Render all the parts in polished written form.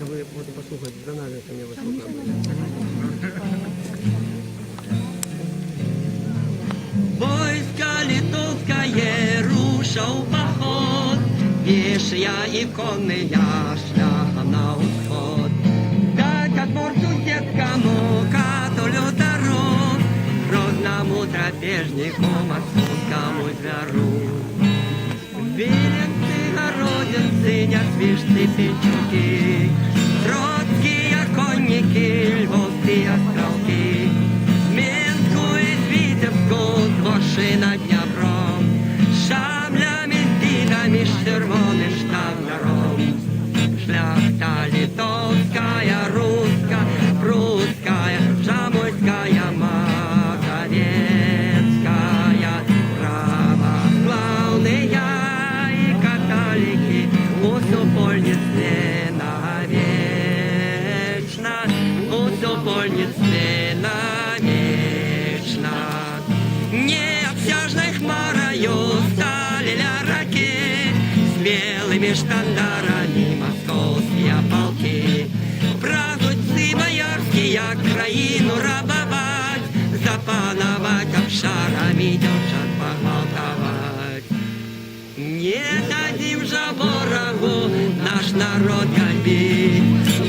вы вот послухайте, за нами это не выслухали. Войско литовское рушил поход, пешая и конная шляхом на усход. Как от морду детскому катулю дорог, грозному драпежнику московскому зверу. Веленцы, городинцы, нясвижцы, печуки, троцкие конники, львовские стрелки, Минскую и Витебску, двоши над Днепром, шаблями, спинами, червоным штандером. Шляхта литовская, русская, прусская, жамойская, маковецкая, православные и католики, усупольницы навечно, усупольницы навечно. Необсяжной хмарою стали ракет, белыми штандарами московские полки. Прагутцы боярские краину рабовать, запановать обшарами девчат погвалтовать. Не дадим же ворогу наш народ губить.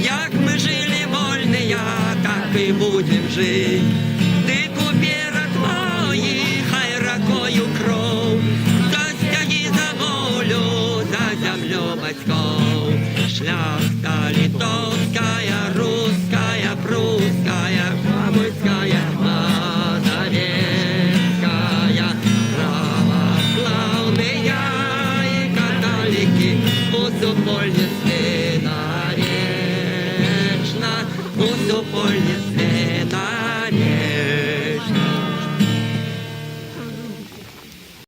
Як мы жили вольные, так и будем жить. Ты купера твои, хай ракою кров, стояли за волю, за землю батьков. Шляхта литовская, русская, прусская, жамойская, мазовецкая, православные и католики, усупольницы навечно, усупольницы